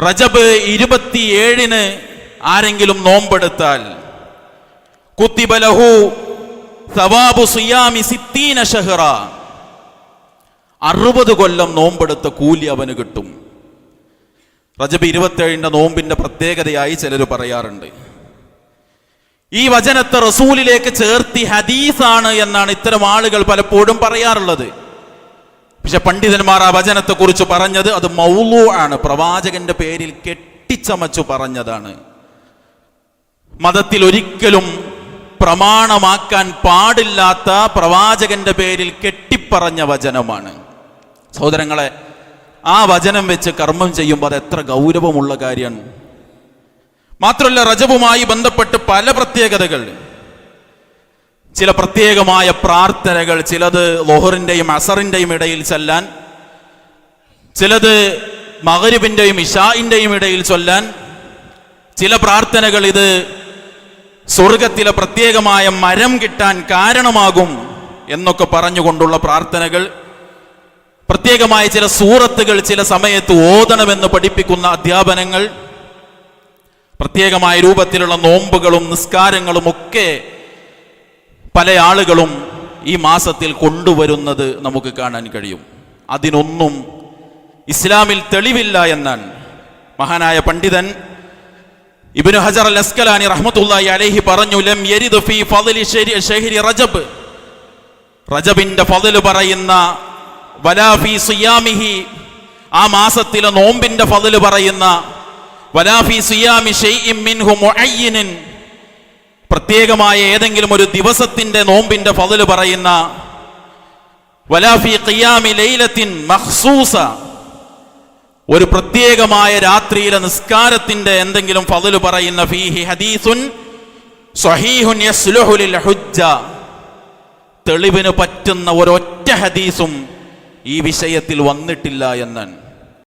റജബ് 27 ആരെങ്കിലും നോമ്പെടുത്താൽ കുത്തിബ ലഹു സവാബു സിയാമി 60 ശഹ്റ, 60 കൊല്ലം നോമ്പെടുത്ത കൂലി അവന് കിട്ടും. റജബ് 27 നോമ്പിന്റെ പ്രത്യേകതയായി ചിലർ പറയാറുണ്ട്. ഈ വചനത്തെ റസൂലിലേക്ക് ചേർത്തി ഹദീസാണ് എന്നാണ് ഇത്തരം ആളുകൾ പലപ്പോഴും പറയാറുള്ളത്. പക്ഷെ പണ്ഡിതന്മാർ ആ വചനത്തെ കുറിച്ച് പറഞ്ഞത് അത് മൗലൂ ആണ്, പ്രവാചകന്റെ പേരിൽ കെട്ടിച്ചമച്ചു പറഞ്ഞതാണ്. മതത്തിൽ ഒരിക്കലും പ്രമാണമാക്കാൻ പാടില്ലാത്ത പ്രവാചകന്റെ പേരിൽ കെട്ടിപ്പറഞ്ഞ വചനമാണ്. സഹോദരങ്ങളെ, ആ വചനം വെച്ച് കർമ്മം ചെയ്യുമ്പോൾ അത് എത്ര ഗൗരവമുള്ള കാര്യമാണ്. മാത്രമല്ല, റജബുമായി ബന്ധപ്പെട്ട് പല പ്രത്യേകതകൾ, ചില പ്രത്യേകമായ പ്രാർത്ഥനകൾ, ചിലത് ളുഹറിന്റെയും അസറിന്റെയും ഇടയിൽ ചൊല്ലാൻ, ചിലത് മഗ്രിബിന്റെയും ഇശാഇന്റെയും ഇടയിൽ ചൊല്ലാൻ, ചില പ്രാർത്ഥനകൾ ഇത് സ്വർഗത്തിലെ പ്രത്യേകമായ മരം കിട്ടാൻ കാരണമാകും എന്നൊക്കെ പറഞ്ഞുകൊണ്ടുള്ള പ്രാർത്ഥനകൾ, പ്രത്യേകമായ ചില സൂറത്തുകൾ ചില സമയത്ത് ഓതണമെന്ന് പഠിപ്പിക്കുന്ന അധ്യാപനങ്ങൾ, പ്രത്യേകമായ രൂപത്തിലുള്ള നോമ്പുകളും നിസ്കാരങ്ങളും ഒക്കെ പല ആളുകളും ഈ മാസത്തിൽ കൊണ്ടുവരുന്നത് നമുക്ക് കാണാൻ കഴിയും. അതിനൊന്നും ഇസ്ലാമിൽ തെളിവില്ല എന്നാണ് മഹാനായ പണ്ഡിതൻ ഇബ്നു ഹജർ അൽ അസ്കലാനി റഹ്മത്തുള്ളാഹി അലൈഹി പറഞ്ഞു. ലം യരിദ് ഫീ ഫളലി ശഹ്രി റജബ്, റജബിന്റെ ഫളല് പറയുന്ന, വലാ ഫീ സിയാമിഹി, ആ മാസത്തിലെ നോമ്പിന്റെ ഫളല് പറയുന്ന, വലാ ഫീ സിയാമി ശൈഇൻ മിൻഹു മുഅയ്യിനൻ, പ്രത്യേകമായ ഏതെങ്കിലും ഒരു ദിവസത്തിന്റെ നോമ്പിന്റെ ഫളല് പറയുന്ന, വലാ ഫീ ഖിയാമി ലൈലത്തിൻ മഖ്സൂസ, ഒരു പ്രത്യേകമായ രാത്രിയിലെ നിസ്കാരത്തിന്റെ എന്തെങ്കിലും ഫളല് പറയുന്ന, ഫീഹി ഹദീസുൻ സ്വഹീഹുൻ യസ്ലുഹു ലിൽ ഹുജ്ജ, തെളിവിന് പറ്റുന്ന ഒരൊറ്റ ഹദീസും ഈ വിഷയത്തിൽ വന്നിട്ടില്ല എന്നാണ്.